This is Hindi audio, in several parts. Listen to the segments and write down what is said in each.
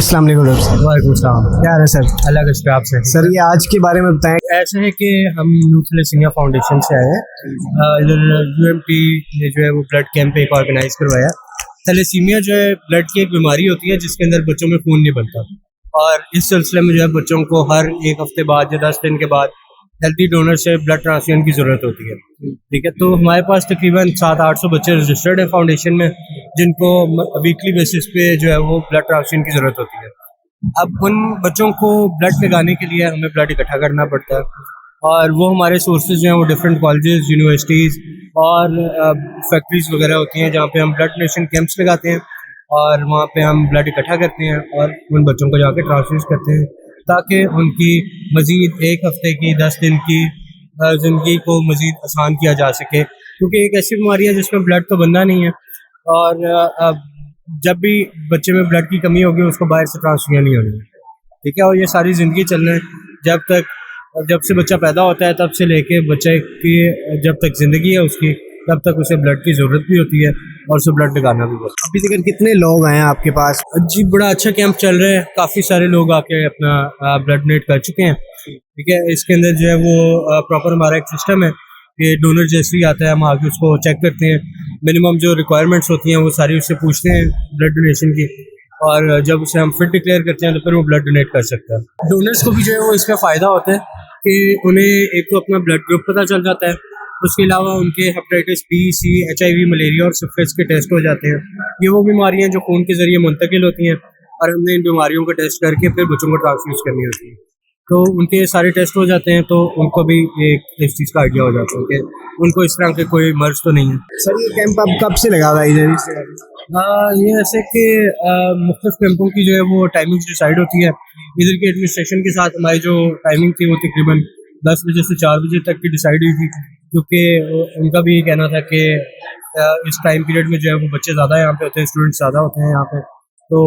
अस्सलाम वालेकुम डॉक्टर साहब। वालेकुम सलाम। क्या हाल है सर? अल्लाह का शुक्र आपसे। सर ये आज के बारे में बताएं। ऐसा है कि हम यूथ थैलेसीमिया फाउंडेशन से आए हैं। इधर यूएमटी ने जो है वो ब्लड कैंप एक ऑर्गेनाइज करवाया। थैलेसीमिया जो है ब्लड की एक बीमारी होती है जिसके अंदर बच्चों में खून नहीं बनता, और इस सिलसिले में जो है बच्चों को हर एक हफ्ते बाद या 10 दिन के बाद हेल्थी डोनर से ब्लड ट्रांसफ्यूजन की ज़रूरत होती है। ठीक है, तो हमारे पास तकरीबन 700-800 बच्चे रजिस्टर्ड है फाउंडेशन में, जिनको वीकली बेसिस पे जो है वो ब्लड ट्रांसफ्यूजन की ज़रूरत होती है। अब उन बच्चों को ब्लड लगाने के लिए हमें ब्लड इकट्ठा करना पड़ता है, और वो हमारे सोर्सेज जो हैं वो डिफरेंट कॉलेजेस, यूनिवर्सिटीज़ और फैक्ट्रीज वगैरह होती हैं जहाँ पे हम ब्लड डोनेशन कैंप्स लगाते हैं, और वहाँ पे हम ब्लड इकट्ठा करते हैं और उन बच्चों को जाके ट्रांसफ्यूज करते हैं, ताकि उनकी मज़ीद एक हफ्ते की 10 दिन की ज़िंदगी को मज़ीद आसान किया जा सके, क्योंकि एक ऐसी बीमारी है जिसमें ब्लड तो बनना नहीं है, और जब भी बच्चे में ब्लड की कमी होगी उसको बाहर से ट्रांसफ्यूजन नहीं होनी है। ठीक है, और ये सारी ज़िंदगी चलना है जब से बच्चा पैदा होता है तब से लेके बच्चे की जब तक ज़िंदगी है उसकी, तब तक उसे ब्लड की ज़रूरत भी होती है और उसे ब्लड लगाना भी होता है। अभी तक कितने लोग आए हैं आपके पास? जी, बड़ा अच्छा कैंप चल रहा है, काफ़ी सारे लोग आके अपना ब्लड डोनेट कर चुके हैं। ठीक है, इसके अंदर जो है वो प्रॉपर हमारा एक सिस्टम है कि डोनर जैसे ही आता है हम आके उसको चेक करते हैं, मिनिमम जो रिक्वायरमेंट्स होती हैं वो सारी उससे पूछते हैं ब्लड डोनेशन की, और जब उसे हम फिट डिक्लेयर करते हैं तो फिर वो ब्लड डोनेट कर सकता है। डोनर्स को भी जो है वो इसका फ़ायदा होता है कि उन्हें एक तो अपना ब्लड ग्रुप पता चल जाता है, उसके अलावा उनके हेपेटाइटिस बी, सी, HIV, मलेरिया और सिफिलिस के टेस्ट हो जाते हैं। ये वो बीमारियां जो खून के ज़रिए मुंतकिल होती हैं, और हमने इन बीमारियों का टेस्ट करके फिर बच्चों को ट्रांसफ्यूज करनी होती है, तो उनके सारे टेस्ट हो जाते हैं, तो उनको भी एक इस चीज़ का आइडिया हो जाता है कि उनको इस तरह के कोई मर्ज तो नहीं है। सर ये कैंप अब कब से लगा हुआ है इधर? ये ऐसे कि मुख्तलिफ कैंपों की जो है वो टाइमिंग्स डिसाइड होती है। इधर के एडमिनिस्ट्रेशन के साथ हमारी जो टाइमिंग थी वो तकरीबन 10 बजे से 4 बजे तक की डिसाइड हुई थी, क्योंकि उनका भी ये कहना था कि इस टाइम पीरियड में जो है वो बच्चे ज़्यादा यहाँ पे होते हैं, स्टूडेंट्स ज़्यादा होते हैं यहाँ पे, तो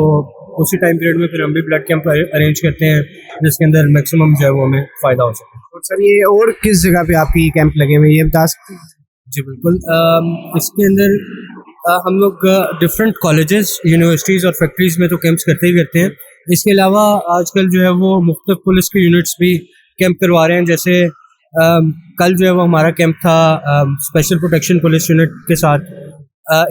उसी टाइम पीरियड में फिर हम भी ब्लड कैंप अरेंज करते हैं जिसके अंदर मैक्सिमम जो है वो हमें फ़ायदा हो सके। और सर ये और किस जगह पे आपकी कैंप लगे हुए हैं ये बता सकते हैं? जी बिल्कुल। इसके अंदर हम लोग डिफरेंट कॉलेजेस, यूनिवर्सिटीज़ और फैक्ट्रीज़ में तो कैंप्स करते ही करते हैं। इसके अलावा आजकल जो है वो मुख्तलिफ पुलिस के यूनिट्स भी कैंप करवा रहे हैं। जैसे कल जो है वो हमारा कैंप था स्पेशल प्रोटेक्शन पुलिस यूनिट के साथ।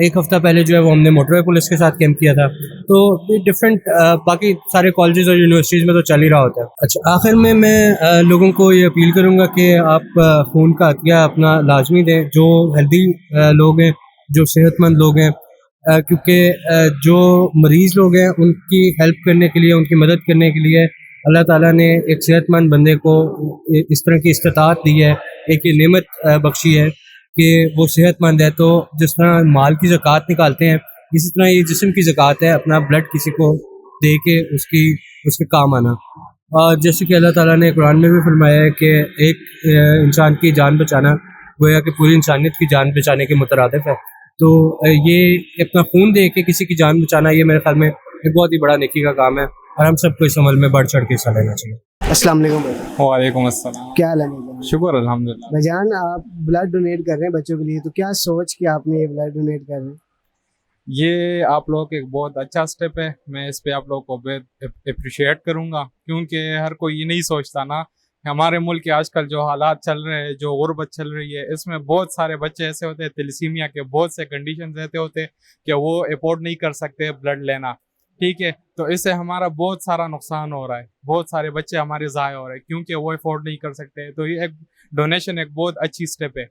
एक हफ़्ता पहले जो है वो हमने मोटरवे पुलिस के साथ कैंप किया था। तो ये डिफरेंट बाकी सारे कॉलेजेस और यूनिवर्सिटीज़ में तो चल ही रहा होता है। अच्छा, आखिर में मैं लोगों को ये अपील करूँगा कि आप खून का अतिया अपना लाजमी दें, जो हेल्दी लोग हैं, जो सेहतमंद लोग हैं, क्योंकि जो मरीज़ लोग हैं उनकी हेल्प करने के लिए, उनकी मदद करने के लिए अल्लाह ताला ने एक सेहतमंद बंदे को इस तरह की इस्तिताअत दी है, एक ये नेमत बख्शी है कि वो सेहतमंद है। तो जिस तरह माल की ज़कात निकालते हैं, इसी तरह ये जिस्म की ज़कात है, अपना ब्लड किसी को दे के उसके काम आना। और जैसे कि अल्लाह ताला ने कुरान में भी फरमाया है कि एक इंसान की जान बचाना गोया कि पूरी इंसानियत की जान बचाने के मुतरादिफ है। तो ये अपना खून दे के किसी की जान बचाना, ये मेरे ख्याल में एक बहुत ही बड़ा नेकी का काम है, और हम सबको इस अमल में बढ़ चढ़ के हिस्सा लेना चाहिए। अस्सलाम वालेकुम। वालेकुम अस्सलाम। क्या हाल है भाईजान? शुक्र अल्हम्दुलिल्लाह। भाईजान आप ब्लड डोनेट कर रहे हैं बच्चों के लिए, तो क्या सोच के आपने ये ब्लड डोनेट कर रहे हैं? ये आप लोगों का एक बहुत अच्छा स्टेप है, मैं इस पे आप लोगों को बहुत अप्रिशिएट करूँगा, क्योंकि हर कोई ये नहीं सोचता ना। हमारे मुल्क के आजकल जो हालात चल रहे हैं, जो गुर्बत चल रही है, इसमें बहुत सारे बच्चे ऐसे होते हैं, थैलेसीमिया के बहुत से कंडीशन ऐसे होते हैं कि वो अफोर्ड नहीं कर सकते ब्लड लेना। ठीक है, तो इससे हमारा बहुत सारा नुकसान हो रहा है, बहुत सारे बच्चे हमारे ज़ाया हो रहे हैं क्योंकि वो अफोर्ड नहीं कर सकते। तो ये एक डोनेशन एक बहुत अच्छी स्टेप है,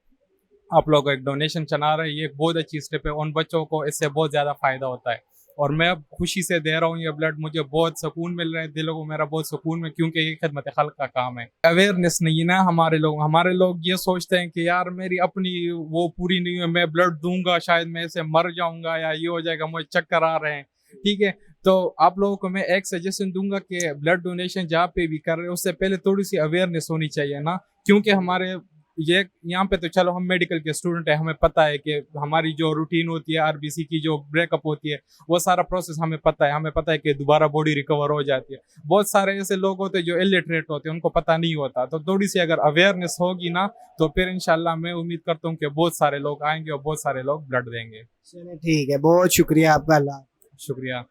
आप लोग एक डोनेशन चला रहे हैं, ये एक बहुत अच्छी स्टेप है। उन बच्चों को इससे बहुत ज़्यादा फ़ायदा होता है, और मैं अब खुशी से दे रहा हूँ ये ब्लड, मुझे बहुत सुकून मिल रहा है, दिलों को मेरा बहुत सुकून है, क्योंकि ये खिदमत खल्क का काम है। अवेयरनेस नहीं ना हमारे लोग ये सोचते हैं कि यार मेरी अपनी वो पूरी नहीं है, मैं ब्लड दूंगा शायद मैं इसे मर जाऊंगा या ये हो जाएगा, मुझे चक्कर आ रहे हैं। ठीक है, तो आप लोगों को मैं एक सजेशन दूंगा कि ब्लड डोनेशन जहाँ पे भी कर रहे हो उससे पहले थोड़ी सी अवेयरनेस होनी चाहिए ना, क्योंकि हमारे ये यहाँ पे तो चलो हम मेडिकल के स्टूडेंट है, हमें पता है कि हमारी जो रूटीन होती है RBC की जो ब्रेकअप होती है वो सारा प्रोसेस हमें पता है कि दोबारा बॉडी रिकवर हो जाती है। बहुत सारे ऐसे लोग होते हैं जो इलिटरेट होते हैं, उनको पता नहीं होता, तो थोड़ी सी अगर अवेयरनेस होगी ना तो फिर इंशाल्लाह मैं उम्मीद करता हूँ कि बहुत सारे लोग आएंगे और बहुत सारे लोग ब्लड देंगे। चलिए ठीक है, बहुत शुक्रिया आपका। अल्लाह। शुक्रिया।